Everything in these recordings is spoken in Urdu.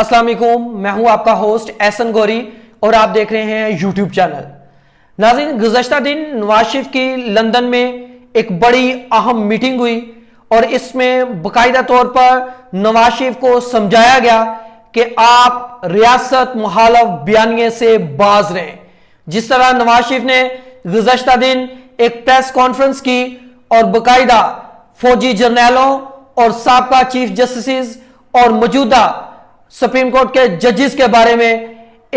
السلام علیکم، میں ہوں آپ کا ہوسٹ احسن گوری اور آپ دیکھ رہے ہیں یوٹیوب چینل۔ ناظرین، گزشتہ دن نواز شریف کی لندن میں ایک بڑی اہم میٹنگ ہوئی اور اس میں باقاعدہ طور پر نواز شریف کو سمجھایا گیا کہ آپ ریاست مخالف بیانیے سے باز رہیں۔ جس طرح نواز شریف نے گزشتہ دن ایک پریس کانفرنس کی اور باقاعدہ فوجی جرنیلوں اور سابقہ چیف جسٹسز اور موجودہ سپریم کورٹ کے ججز کے بارے میں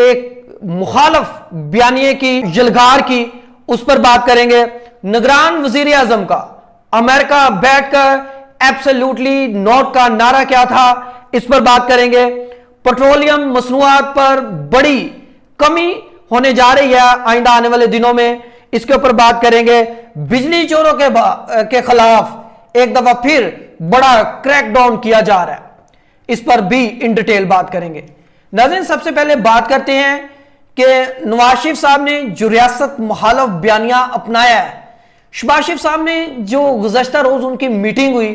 ایک مخالف بیانیے کی یلغار کی، اس پر بات کریں گے۔ نگران وزیر اعظم کا امریکہ بیٹھ کر ایبسلیوٹلی نوٹ کا نعرہ کیا تھا، اس پر بات کریں گے۔ پیٹرولیم مصنوعات پر بڑی کمی ہونے جا رہی ہے آئندہ آنے والے دنوں میں، اس کے اوپر بات کریں گے۔ بجلی چوروں کے خلاف ایک دفعہ پھر بڑا کریک ڈاؤن کیا جا رہا ہے، اس پر بھی ان ڈیٹیل بات کریں گے۔ ناظرین، سب سے پہلے بات کرتے ہیں کہ نواز شریف صاحب نے جو ریاست مخالف بیانیہ اپنایا ہے، شہباز شریف صاحب نے جو گزشتہ روز ان کی میٹنگ ہوئی،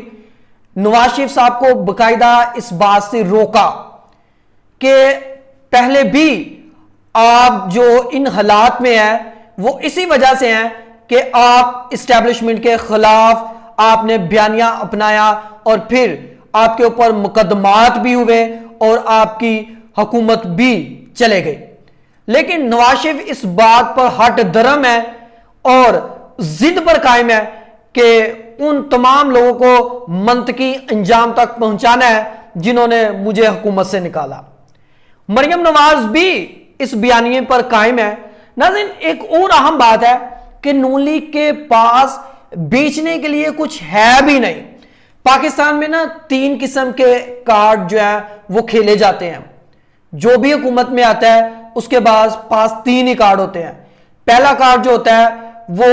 نواز شریف صاحب کو باقاعدہ اس بات سے روکا کہ پہلے بھی آپ جو ان حالات میں ہیں وہ اسی وجہ سے ہیں کہ آپ اسٹیبلشمنٹ کے خلاف آپ نے بیانیہ اپنایا اور پھر آپ کے اوپر مقدمات بھی ہوئے اور آپ کی حکومت بھی چلے گئی۔ لیکن نواز شریف اس بات پر ہٹ درم ہے اور ضد پر قائم ہے کہ ان تمام لوگوں کو منطقی انجام تک پہنچانا ہے جنہوں نے مجھے حکومت سے نکالا۔ مریم نواز بھی اس بیانیے پر قائم ہے۔ ناظرین، ایک اور اہم بات ہے کہ نون لیگ کے پاس بیچنے کے لیے کچھ ہے بھی نہیں۔ پاکستان میں نا 3 قسم کے کارڈ جو ہیں وہ کھیلے جاتے ہیں۔ جو بھی حکومت میں آتا ہے اس کے پاس 3 ہی کارڈ ہوتے ہیں۔ پہلا کارڈ جو ہوتا ہے وہ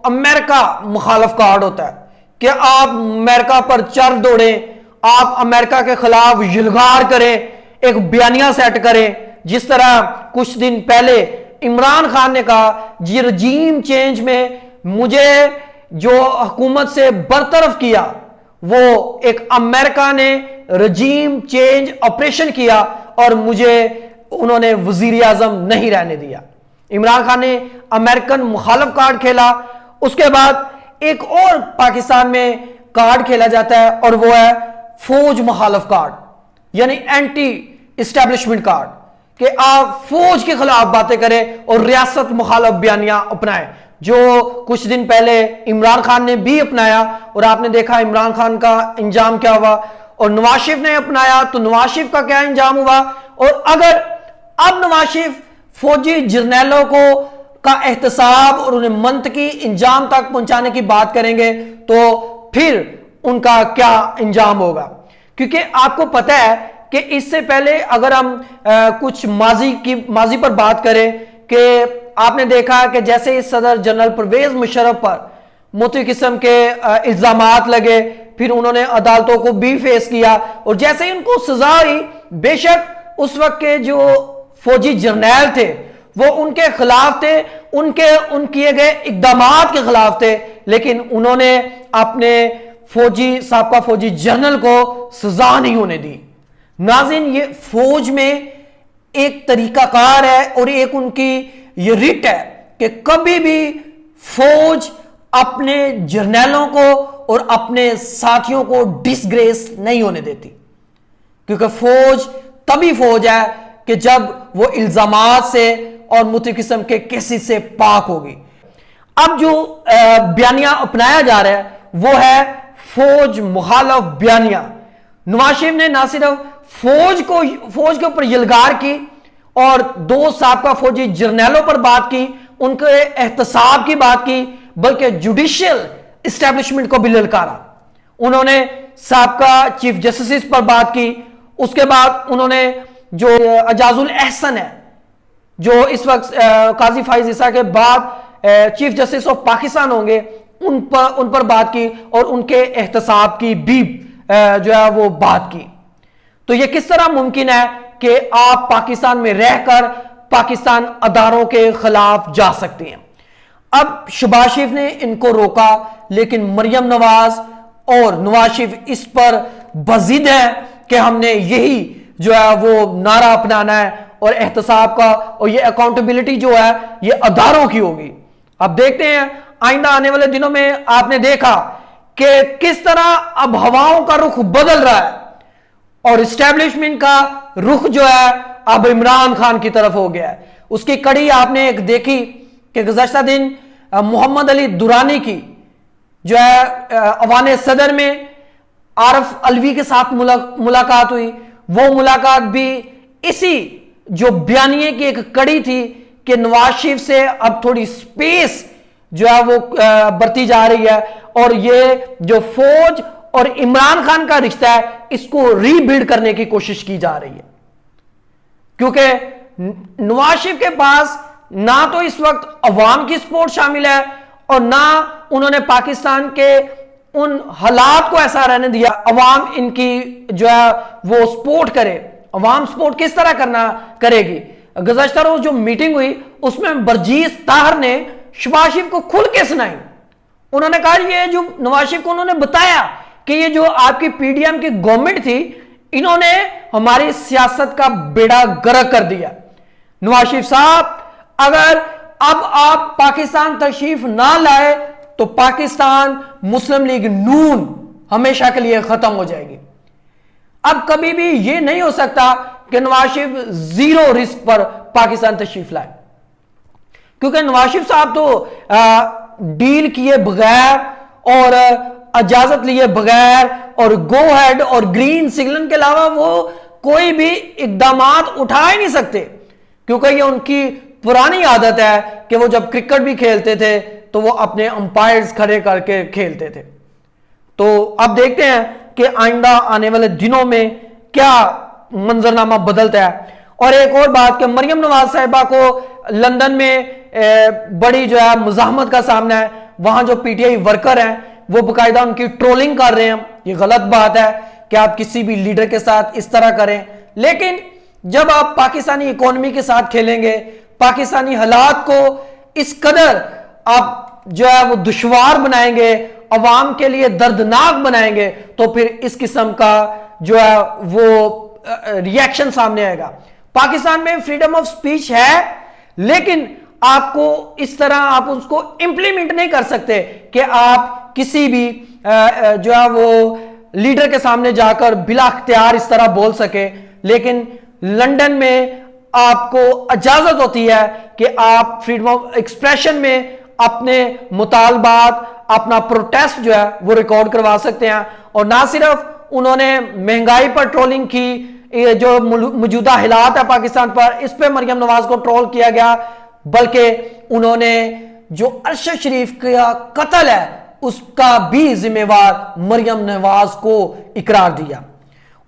امریکہ مخالف کارڈ ہوتا ہے کہ آپ امریکہ پر چر دوڑیں، آپ امریکہ کے خلاف یلغار کریں، ایک بیانیہ سیٹ کریں۔ جس طرح کچھ دن پہلے عمران خان نے کہا جی رجیم چینج میں مجھے جو حکومت سے برطرف کیا وہ ایک امریکہ نے رجیم چینج آپریشن کیا اور مجھے انہوں نے وزیر اعظم نہیں رہنے دیا۔ عمران خان نے امریکن مخالف کارڈ کھیلا۔ اس کے بعد ایک اور پاکستان میں کارڈ کھیلا جاتا ہے اور وہ ہے فوج مخالف کارڈ، یعنی اینٹی اسٹیبلشمنٹ کارڈ، کہ آپ فوج کے خلاف باتیں کریں اور ریاست مخالف بیانیہ اپنائیں، جو کچھ دن پہلے عمران خان نے بھی اپنایا اور آپ نے دیکھا عمران خان کا انجام کیا ہوا، اور نواز شریف نے اپنایا تو نواز شریف کا کیا انجام ہوا۔ اور اگر اب نواز شریف فوجی جرنیلوں کا احتساب اور انہیں منطقی انجام تک پہنچانے کی بات کریں گے تو پھر ان کا کیا انجام ہوگا، کیونکہ آپ کو پتہ ہے کہ اس سے پہلے اگر ہم کچھ ماضی پر بات کریں کہ آپ نے دیکھا کہ جیسے صدر جنرل پرویز مشرف پر مختلف قسم کے الزامات لگے، پھر انہوں نے عدالتوں کو بھی فیس کیا اور جیسے ہی ان کو سزا ہوئی، بے شک اس وقت کے جو فوجی جرنیل تھے وہ ان کے خلاف تھے، ان کیے گئے اقدامات کے خلاف تھے، لیکن انہوں نے اپنے سابقہ فوجی جنرل کو سزا نہیں ہونے دی۔ ناظرین، یہ فوج میں ایک طریقہ کار ہے اور ایک ان کی یہ رٹ ہے کہ کبھی بھی فوج اپنے جرنیلوں کو اور اپنے ساتھیوں کو ڈسگریس نہیں ہونے دیتی، کیونکہ فوج تبھی فوج ہے کہ جب وہ الزامات سے اور مختلف قسم کے کیسز سے پاک ہوگی۔ اب جو بیانیہ اپنایا جا رہا ہے وہ ہے فوج مخالف بیانیہ۔ نواز شریف نے نہ صرف فوج کے اوپر یلغار کی اور 2 سابقہ فوجی جرنیلوں پر بات کی، ان کے احتساب کی بات کی، بلکہ جوڈیشل اسٹیبلشمنٹ کو بھی للکارا۔ انہوں نے سابقہ چیف جسٹسز پر بات کی۔ اس کے بعد انہوں نے جو اعجاز الاحسن ہے، جو اس وقت قاضی فائز عیسیٰ کے بعد چیف جسٹس آف پاکستان ہوں گے، ان پر بات کی اور ان کے احتساب کی بھی جو ہے وہ بات کی۔ تو یہ کس طرح ممکن ہے کہ آپ پاکستان میں رہ کر پاکستان اداروں کے خلاف جا سکتے ہیں؟ اب شہباز شریف نے ان کو روکا، لیکن مریم نواز اور نواز شریف اس پر بضد ہے کہ ہم نے یہی جو ہے وہ نعرہ اپنانا ہے اور احتساب کا، اور یہ اکاؤنٹیبلٹی جو ہے یہ اداروں کی ہوگی۔ اب دیکھتے ہیں آئندہ آنے والے دنوں میں آپ نے دیکھا کہ کس طرح اب ہواؤں کا رخ بدل رہا ہے اور اسٹیبلشمنٹ کا رخ جو ہے اب عمران خان کی طرف ہو گیا ہے۔ اس کی کڑی آپ نے ایک دیکھی کہ گزشتہ دن محمد علی درانی کی جو ہے ایوان صدر میں عارف علوی کے ساتھ ملاقات ہوئی، وہ ملاقات بھی اسی جو بیانیے کی ایک کڑی تھی کہ نواز شریف سے اب تھوڑی سپیس جو ہے وہ برتی جا رہی ہے، اور یہ جو فوج اور عمران خان کا رشتہ ہے اس کو ری بلڈ کرنے کی کوشش کی جا رہی ہے، کیونکہ نواز شریف کے پاس نہ تو اس وقت عوام کی سپورٹ شامل ہے اور نہ انہوں نے پاکستان کے ان حالات کو ایسا رہنے دیا عوام ان کی جو ہے وہ سپورٹ کرے۔ عوام سپورٹ کس طرح کرے گی؟ گزشتہ روز جو میٹنگ ہوئی اس میں برجیس طاہر نے شہباز شریف کو کھل کے سنائی۔ انہوں نے کہا یہ جو نواز شریف کو انہوں نے بتایا کہ یہ جو آپ کی پی ڈی ایم کی گورنمنٹ تھی انہوں نے ہماری سیاست کا بیڑا غرق کر دیا۔ نواز شریف صاحب اگر اب آپ پاکستان تشریف نہ لائے تو پاکستان مسلم لیگ نون ہمیشہ کے لیے ختم ہو جائے گی۔ اب کبھی بھی یہ نہیں ہو سکتا کہ نواز شریف زیرو رسک پر پاکستان تشریف لائے، کیونکہ نواز شریف صاحب تو ڈیل کیے بغیر اور اجازت لیے بغیر اور گو ہیڈ اور گرین سگنل کے علاوہ وہ کوئی بھی اقدامات اٹھا ہی نہیں سکتے، کیونکہ یہ ان کی پرانی عادت ہے کہ وہ جب کرکٹ بھی کھیلتے تھے تو وہ اپنے امپائرز کھڑے کر کے کھیلتے تھے۔ تو اب دیکھتے ہیں کہ آئندہ آنے والے دنوں میں کیا منظرنامہ بدلتا ہے۔ اور ایک اور بات کہ مریم نواز صاحبہ کو لندن میں بڑی جو ہے مزاحمت کا سامنا ہے، وہاں جو پی ٹی آئی ورکر ہیں وہ باقاعدہ ان کی ٹرولنگ کر رہے ہیں۔ یہ غلط بات ہے کہ آپ کسی بھی لیڈر کے ساتھ اس طرح کریں، لیکن جب آپ پاکستانی اکانومی کے ساتھ کھیلیں گے، پاکستانی حالات کو اس قدر آپ جو ہے وہ دشوار بنائیں گے، عوام کے لیے دردناک بنائیں گے، تو پھر اس قسم کا جو ہے وہ ری ایکشن سامنے آئے گا۔ پاکستان میں فریڈم آف سپیچ ہے، لیکن آپ کو اس طرح آپ اس کو امپلیمنٹ نہیں کر سکتے کہ آپ کسی بھی جو ہے وہ لیڈر کے سامنے جا کر بلا اختیار اس طرح بول سکے۔ لیکن لندن میں آپ کو اجازت ہوتی ہے کہ آپ فریڈم آف ایکسپریشن میں اپنے مطالبات، اپنا پروٹیسٹ جو ہے وہ ریکارڈ کروا سکتے ہیں۔ اور نہ صرف انہوں نے مہنگائی پر ٹرولنگ کی، جو موجودہ حالات ہے پاکستان پر اس پہ مریم نواز کو ٹرول کیا گیا، بلکہ انہوں نے جو ارشد شریف کا قتل ہے اس کا بھی ذمہ وار مریم نواز کو اقرار دیا۔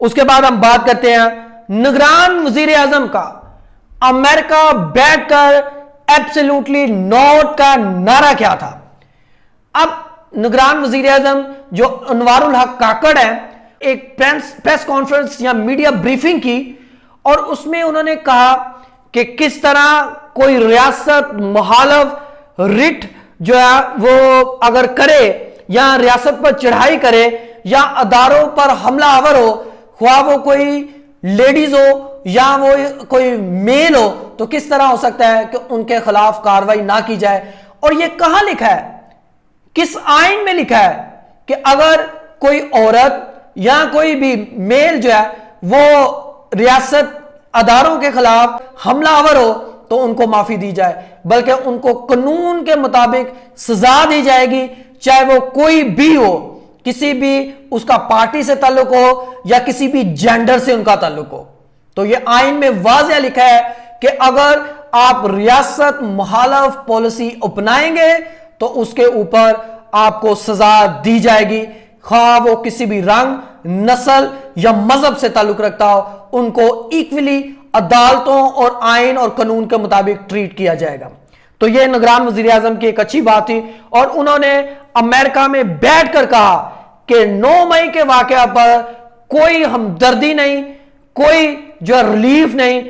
اس کے بعد ہم بات کرتے ہیں نگران وزیر اعظم کا امریکہ بیٹھ کر ایبسلیوٹلی نوٹ کا نعرہ کیا تھا۔ اب نگران وزیر اعظم جو انوار الحق کاکڑ ہیں، ایک پریس کانفرنس یا میڈیا بریفنگ کی، اور اس میں انہوں نے کہا کہ کس طرح کوئی ریاست مخالف رٹ جو ہے وہ اگر کرے یا ریاست پر چڑھائی کرے یا اداروں پر حملہ آور ہو، خواہ وہ کوئی لیڈیز ہو یا وہ کوئی میل ہو، تو کس طرح ہو سکتا ہے کہ ان کے خلاف کارروائی نہ کی جائے۔ اور یہ کہاں لکھا ہے، کس آئین میں لکھا ہے کہ اگر کوئی عورت یا کوئی بھی میل جو ہے وہ ریاست اداروں کے خلاف حملہ آور ہو تو ان کو معافی دی جائے، بلکہ ان کو قانون کے مطابق سزا دی جائے گی، چاہے وہ کوئی بھی ہو، کسی بھی اس کا پارٹی سے تعلق ہو یا کسی بھی جینڈر سے ان کا تعلق ہو۔ تو یہ آئین میں واضح لکھا ہے کہ اگر آپ ریاست مخالف پالیسی اپنائیں گے تو اس کے اوپر آپ کو سزا دی جائے گی، خواہ وہ کسی بھی رنگ، نسل یا مذہب سے تعلق رکھتا ہو، ان کو ایکولی عدالتوں اور آئین اور قانون کے مطابق ٹریٹ کیا جائے گا۔ تو یہ نگران وزیر اعظم کی ایک اچھی بات تھی، اور انہوں نے امریکہ میں بیٹھ کر کہا کہ 9 مئی کے واقعہ پر کوئی ہمدردی نہیں، کوئی جو ریلیف نہیں،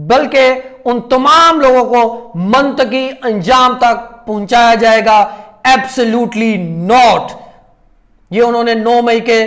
بلکہ ان تمام لوگوں کو منطقی انجام تک پہنچایا جائے گا، ایبسلیوٹلی ناٹ۔ یہ انہوں نے 9 مئی کے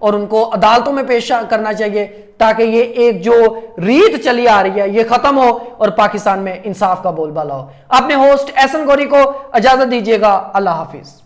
اور ان کو عدالتوں میں پیش کرنا چاہیے تاکہ یہ ایک جو ریت چلی آ رہی ہے یہ ختم ہو اور پاکستان میں انصاف کا بول بالا ہو۔ اپنے ہوسٹ احسن گوری کو اجازت دیجیے گا، اللہ حافظ۔